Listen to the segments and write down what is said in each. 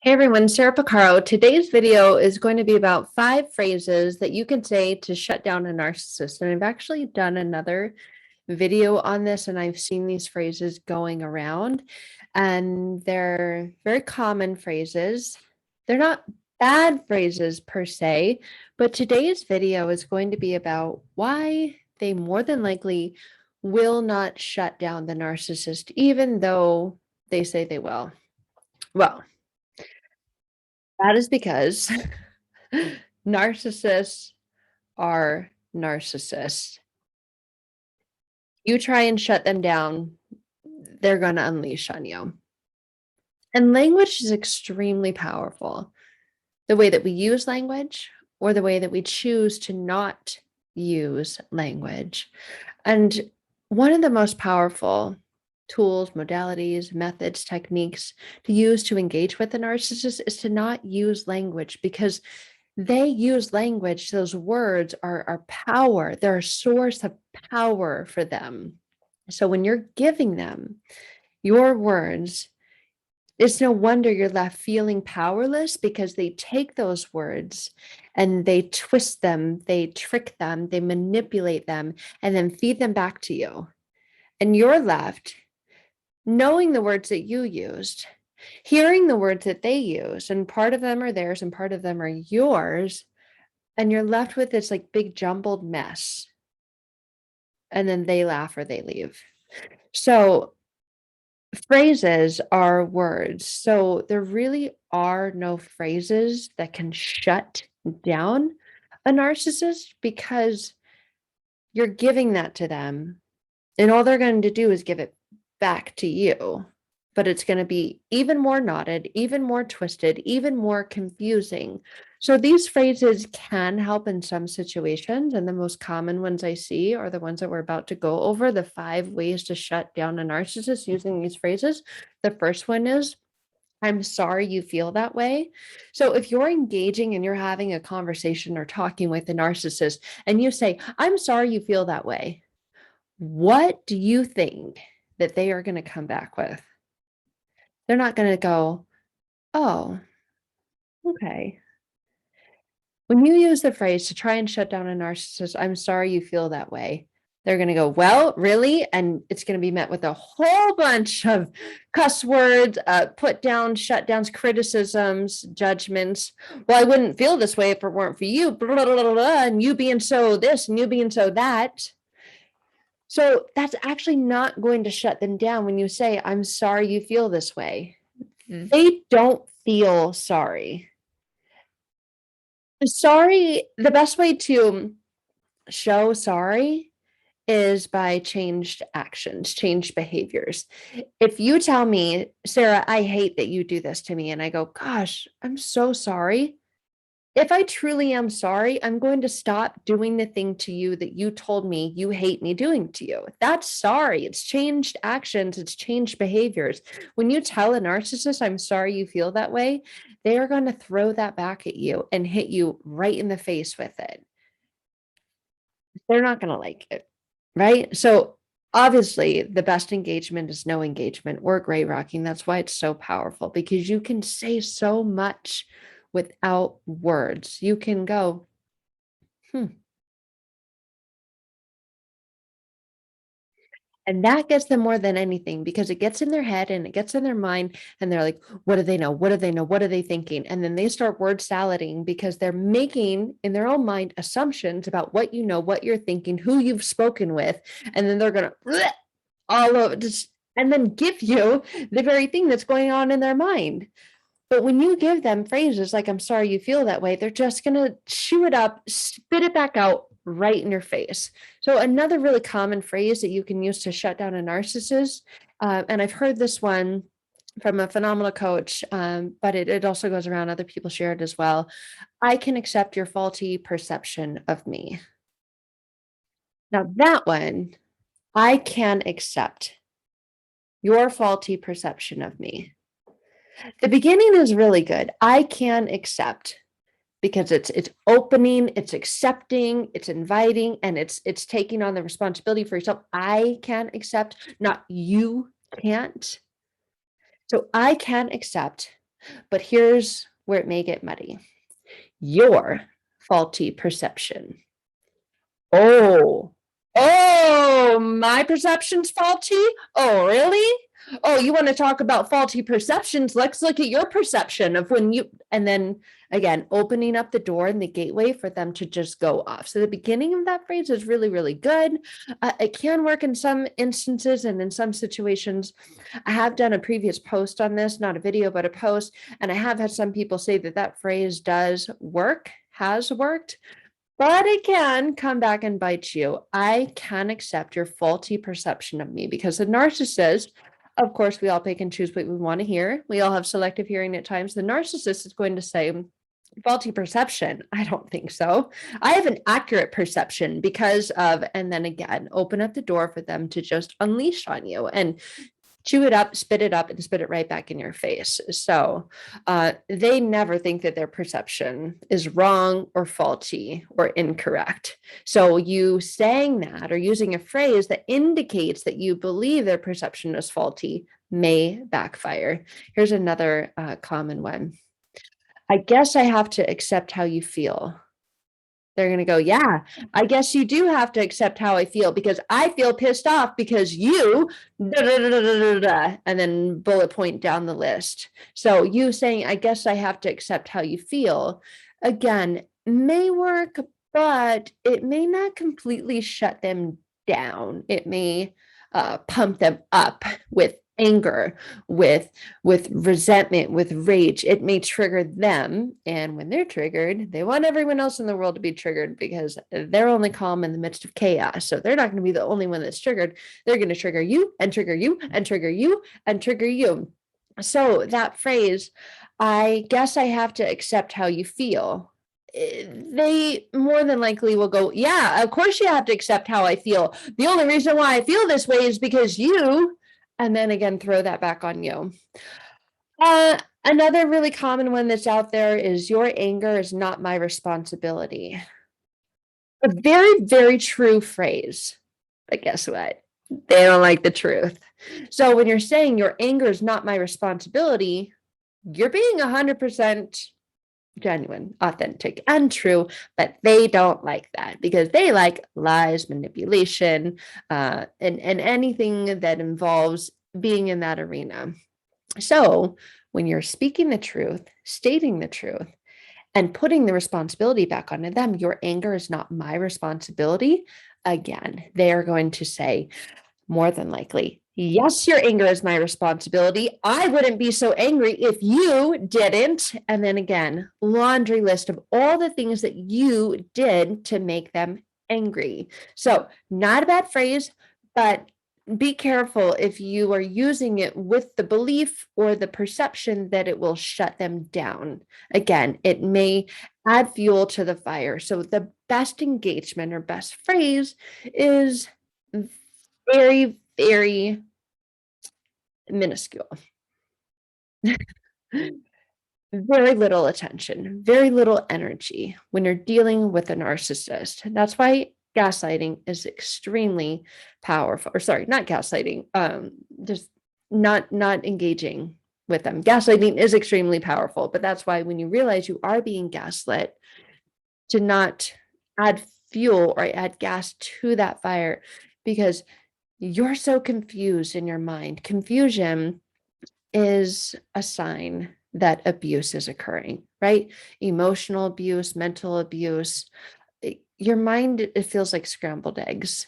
Hey everyone, Sarah Picaro. Today's video is going to be about 5 phrases that you can say to shut down a narcissist. And I've actually done another video on this, and I've seen these phrases going around, and they're very common phrases. They're not bad phrases per se, but today's video is going to be about why they more than likely will not shut down the narcissist, even though they say they will. Well, that is because narcissists are narcissists. You try and shut them down, they're going to unleash on you. And language is extremely powerful. The way that we use language, or the way that we choose to not use language. And one of the most powerful tools, modalities, methods, techniques to use to engage with a narcissist is to not use language, because they use language. Those words are power. They're a source of power for them. So when you're giving them your words, it's no wonder you're left feeling powerless, because they take those words and they twist them, they trick them, they manipulate them, and then feed them back to you. And you're left knowing the words that you used, hearing the words that they use, and part of them are theirs and part of them are yours, and you're left with this like big jumbled mess. And then they laugh or they leave. So phrases are words. So there really are no phrases that can shut down a narcissist, because you're giving that to them, and all they're going to do is give it back to you. But it's going to be even more knotted, even more twisted, even more confusing. So these phrases can help in some situations, and the most common ones I see are the ones that we're about to go over, the 5 ways to shut down a narcissist using these phrases. The first one is, I'm sorry you feel that way. So if you're engaging and you're having a conversation or talking with a narcissist and you say, I'm sorry you feel that way, what do you think that they are going to come back with? They're not going to go, oh, okay. When you use the phrase to try and shut down a narcissist, I'm sorry you feel that way, they're going to go, well, really? And it's going to be met with a whole bunch of cuss words, put down, shut downs, criticisms, judgments. Well, I wouldn't feel this way if it weren't for you, blah, blah, blah, blah, and you being so this and you being so that. So that's actually not going to shut them down when you say, I'm sorry you feel this way. They don't feel sorry. Sorry, the best way to show sorry is by changed actions, changed behaviors. If you tell me, Sarah, I hate that you do this to me, and I go, gosh, I'm so sorry. If I truly am sorry, I'm going to stop doing the thing to you that you told me you hate me doing to you. That's sorry. It's changed actions. It's changed behaviors. When you tell a narcissist, I'm sorry you feel that way, they are going to throw that back at you and hit you right in the face with it. They're not going to like it, right? So obviously the best engagement is no engagement or gray rocking. That's why it's so powerful, because you can say so much without words. You can go, and that gets them more than anything, because it gets in their head and it gets in their mind, and they're like, what do they know? What do they know? What are they thinking? And then they start word salading, because they're making in their own mind assumptions about what you know, what you're thinking, who you've spoken with, and then they're going to all over just, and then give you the very thing that's going on in their mind. But when you give them phrases like, I'm sorry you feel that way, they're just going to chew it up, spit it back out right in your face. So another really common phrase that you can use to shut down a narcissist, and I've heard this one from a phenomenal coach, but it also goes around, other people share it as well. I can accept your faulty perception of me. Now that one, I can accept your faulty perception of me. The beginning is really good. I can accept, because it's opening, it's accepting, it's inviting, and it's taking on the responsibility for yourself. I can accept, not you can't. So I can accept But here's where it may get muddy. Your faulty perception. Oh, oh, my perception's faulty? Oh, really? Oh, you want to talk about faulty perceptions? Let's look at your perception of when you, and then again, opening up the door and the gateway for them to just go off. So the beginning of that phrase is really, really good. It can work in some instances and in some situations. I have done a previous post on this, not a video, but a post, and I have had some people say that that phrase does work, has worked. But it can come back and bite you. I can accept your faulty perception of me because the narcissist, of course, we all pick and choose what we want to hear. We all have selective hearing at times. The narcissist is going to say, faulty perception. I don't think so. I have an accurate perception because of, and then again, open up the door for them to just unleash on you and chew it up, and spit it right back in your face. So they never think that their perception is wrong or faulty or incorrect. So you saying that or using a phrase that indicates that you believe their perception is faulty may backfire. Here's another common one. I guess I have to accept how you feel. They're going to go, yeah, I guess you do have to accept how I feel because I feel pissed off because you, da, da, da, da, da, da, and then bullet point down the list. So you saying, I guess I have to accept how you feel, again, may work, but it may not completely shut them down. It may pump them up with anger, with resentment, with rage. It may trigger them, and when they're triggered, they want everyone else in the world to be triggered because they're only calm in the midst of chaos. So they're not going to be the only one that's triggered. They're going to trigger you and trigger you and trigger you and trigger you. So that phrase, I guess I have to accept how you feel, they more than likely will go, yeah, of course you have to accept how I feel. The only reason why I feel this way is because you, and then again, throw that back on you. Another really common one that's out there is your anger is not my responsibility. A very, very true phrase. But guess what? They don't like the truth. So when you're saying your anger is not my responsibility, you're being 100% genuine, authentic, and true, but they don't like that because they like lies, manipulation, and anything that involves being in that arena. So when you're speaking the truth, stating the truth, and putting the responsibility back onto them, your anger is not my responsibility. Again, they are going to say, more than likely, yes, your anger is my responsibility. I wouldn't be so angry if you didn't. And then again, laundry list of all the things that you did to make them angry. So, not a bad phrase, but be careful if you are using it with the belief or the perception that it will shut them down. Again, it may add fuel to the fire. So, the best engagement or best phrase is very, very minuscule. Very little attention, very little energy when you're dealing with a narcissist. That's why gaslighting is extremely powerful. Or sorry, not gaslighting, just not engaging with them. Gaslighting is extremely powerful, but that's why when you realize you are being gaslit, to not add fuel or add gas to that fire because you're so confused in your mind. Confusion is a sign that abuse is occurring, right? Emotional abuse, mental abuse. Your mind, it feels like scrambled eggs.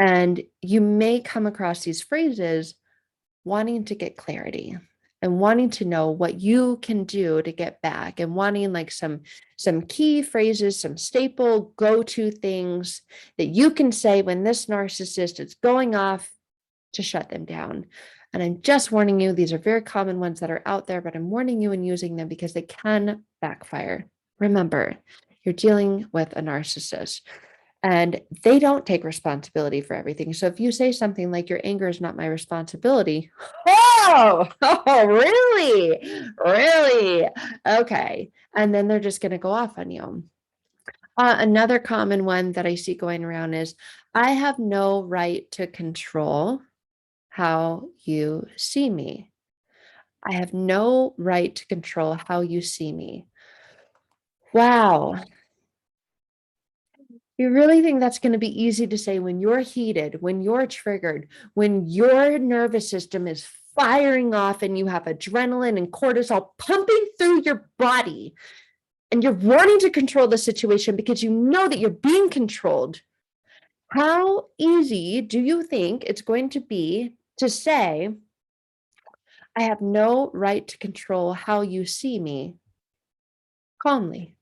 And you may come across these phrases wanting to get clarity and wanting to know what you can do to get back and wanting like some key phrases, some staple go-to things that you can say when this narcissist is going off to shut them down. And I'm just warning you, these are very common ones that are out there, but I'm warning you and using them because they can backfire. Remember, you're dealing with a narcissist and they don't take responsibility for everything. So if you say something like your anger is not my responsibility, oh, really? Really? Okay. And then they're just going to go off on you. Another common one that I see going around is I have no right to control how you see me. I have no right to control how you see me. Wow. You really think that's going to be easy to say when you're heated, when you're triggered, when your nervous system is firing off and you have adrenaline and cortisol pumping through your body and you're wanting to control the situation because you know that you're being controlled? How easy do you think it's going to be to say, I have no right to control how you see me calmly?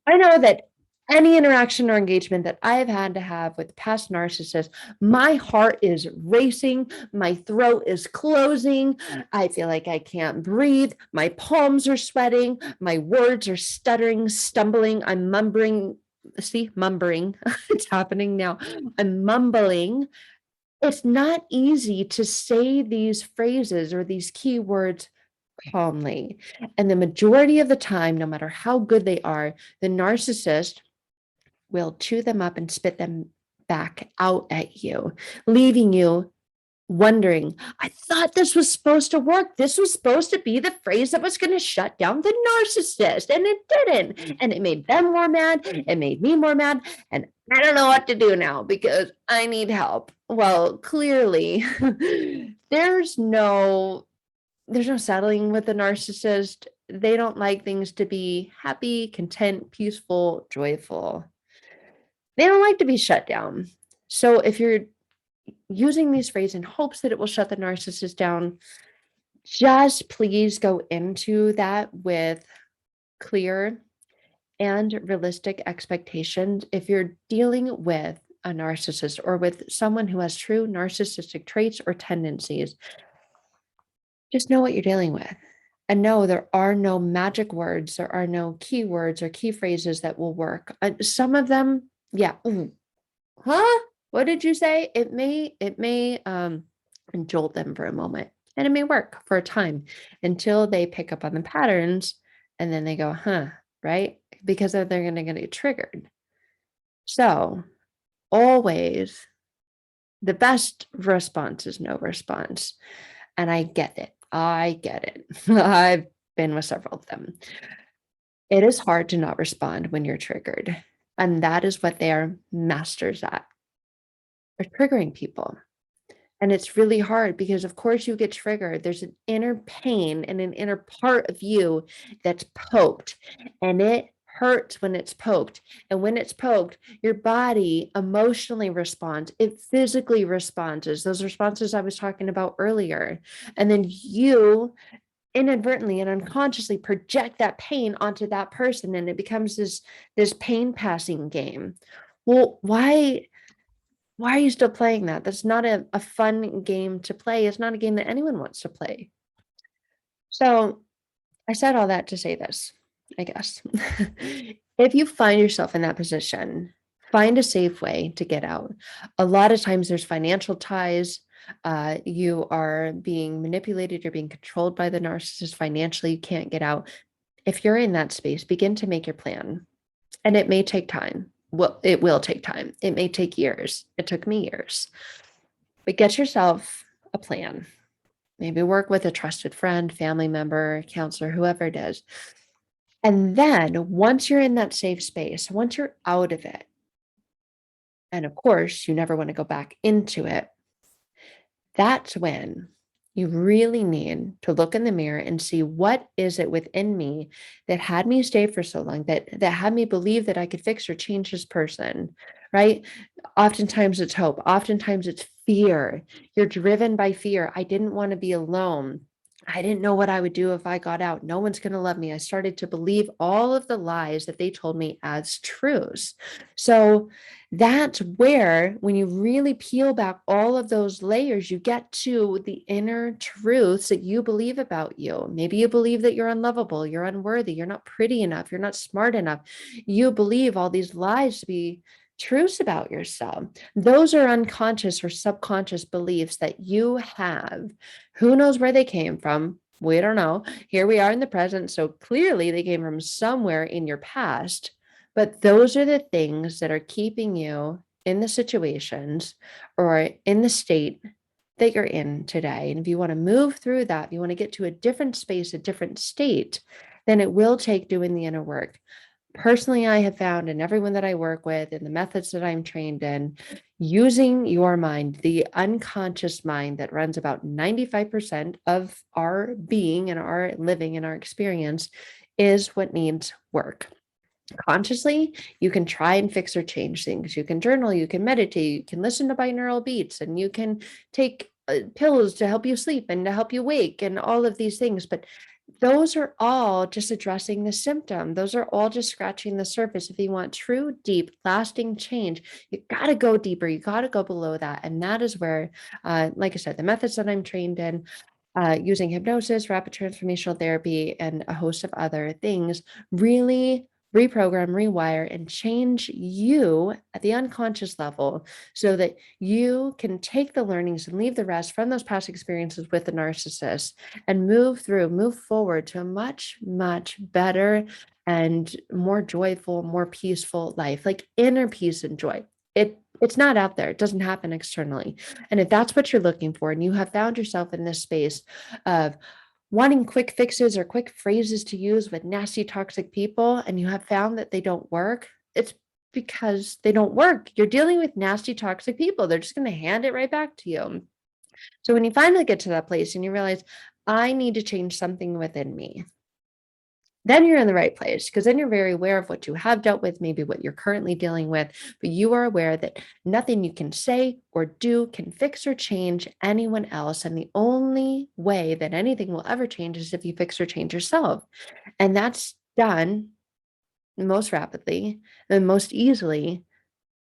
I know that any interaction or engagement that I have had to have with past narcissists, my heart is racing, my throat is closing, I feel like I can't breathe, my palms are sweating, my words are stuttering, stumbling, I'm mumbling. See, mumbling, it's happening now. I'm mumbling. It's not easy to say these phrases or these keywords calmly. And the majority of the time, no matter how good they are, the narcissist will chew them up and spit them back out at you, leaving you wondering, I thought this was supposed to work. This was supposed to be the phrase that was going to shut down the narcissist, and it didn't. And it made them more mad. It made me more mad. And I don't know what to do now because I need help. Well, clearly, there's no there's no settling with the narcissist. They don't like things to be happy, content, peaceful, joyful. They don't like to be shut down. So if you're using these phrases in hopes that it will shut the narcissist down, just please go into that with clear and realistic expectations. If you're dealing with a narcissist or with someone who has true narcissistic traits or tendencies, just know what you're dealing with. And no, there are no magic words, there are no keywords or key phrases that will work. Some of them, yeah. Huh? What did you say? It may jolt them for a moment, and it may work for a time until they pick up on the patterns and then they go, huh, right? Because they're going to get triggered. So always the best response is no response. And I get it. I get it. I've been with several of them. It is hard to not respond when you're triggered. And that is what they are masters at, are triggering people. And it's really hard because, of course, you get triggered. There's an inner pain and an inner part of you that's poked, and it hurts when it's poked. And when it's poked, your body emotionally responds, it physically responds, those responses I was talking about earlier. And then you inadvertently and unconsciously project that pain onto that person, and it becomes this pain passing game. Well, why are you still playing that? That's not a fun game to play. It's not a game that anyone wants to play. So I said all that to say this, I guess. If you find yourself in that position, find a safe way to get out. A lot of times there's financial ties. You are being manipulated, you're being controlled by the narcissist financially, you can't get out. If you're in that space, begin to make your plan. And it may take time. Well, it will take time. It may take years. It took me years. But get yourself a plan. Maybe work with a trusted friend, family member, counselor, whoever it is. And then once you're in that safe space, once you're out of it, and of course, you never want to go back into it, that's when you really need to look in the mirror and see, what is it within me that had me stay for so long, that had me believe that I could fix or change this person, right? Oftentimes it's hope. Oftentimes it's fear. You're driven by fear. I didn't want to be alone. I didn't know what I would do if I got out. No one's going to love me. I started to believe all of the lies that they told me as truths. So that's where, when you really peel back all of those layers, you get to the inner truths that you believe about you. Maybe you believe that you're unlovable, you're unworthy, you're not pretty enough, you're not smart enough. You believe all these lies to be truths about yourself. Those are unconscious or subconscious beliefs that you have. Who knows where they came from? We don't know. Here we are in the present. So clearly they came from somewhere in your past. But those are the things that are keeping you in the situations or in the state that you're in today. And if you want to move through that, if you want to get to a different space, a different state, then it will take doing the inner work. Personally, I have found, and everyone that I work with and the methods that I'm trained in, using your mind, the unconscious mind that runs about 95% of our being and our living and our experience, is what needs work. Consciously, you can try and fix or change things. You can journal, you can meditate, you can listen to binaural beats, and you can take pills to help you sleep and to help you wake and all of these things. But those are all just addressing the symptom. Those are all just scratching the surface. If you want true, deep, lasting change, you got to go deeper. You got to go below that. And that is where, like I said, the methods that I'm trained in, using hypnosis, rapid transformational therapy, and a host of other things, really reprogram, rewire, and change you at the unconscious level so that you can take the learnings and leave the rest from those past experiences with the narcissist and move forward to a much, much better and more joyful, more peaceful life, like inner peace and joy. It's not out there. It doesn't happen externally. And if that's what you're looking for, and you have found yourself in this space of wanting quick fixes or quick phrases to use with nasty, toxic people, and you have found that they don't work, it's because they don't work. You're dealing with nasty, toxic people. They're just going to hand it right back to you. So when you finally get to that place and you realize, I need to change something within me, then you're in the right place, because then you're very aware of what you have dealt with, maybe what you're currently dealing with, but you are aware that nothing you can say or do can fix or change anyone else. And the only way that anything will ever change is if you fix or change yourself. And that's done most rapidly and most easily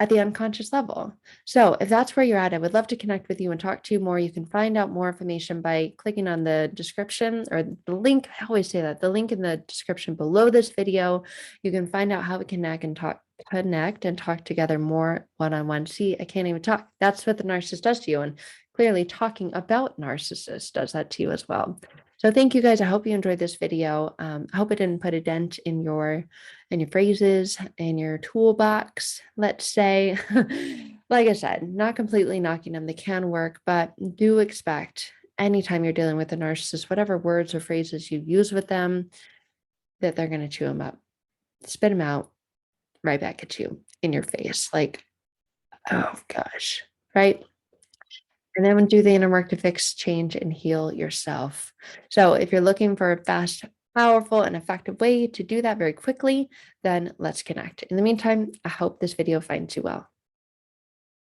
at the unconscious level. So if that's where you're at, I would love to connect with you and talk to you more. You can find out more information by clicking on the description or the link. I always say that, the link in the description below this video. You can find out how we connect and talk together more one-on-one. See, I can't even talk. That's what the narcissist does to you. And clearly talking about narcissists does that to you as well. So thank you guys. I hope you enjoyed this video. I hope it didn't put a dent in your phrases, in your toolbox, let's say. Like I said, not completely knocking them. They can work, but do expect anytime you're dealing with a narcissist, whatever words or phrases you use with them, that they're going to chew them up, spit them out right back at you in your face. Like, oh gosh, right? And then do the inner work to fix, change, and heal yourself. So if you're looking for a fast, powerful, and effective way to do that very quickly, then let's connect. In the meantime, I hope this video finds you well.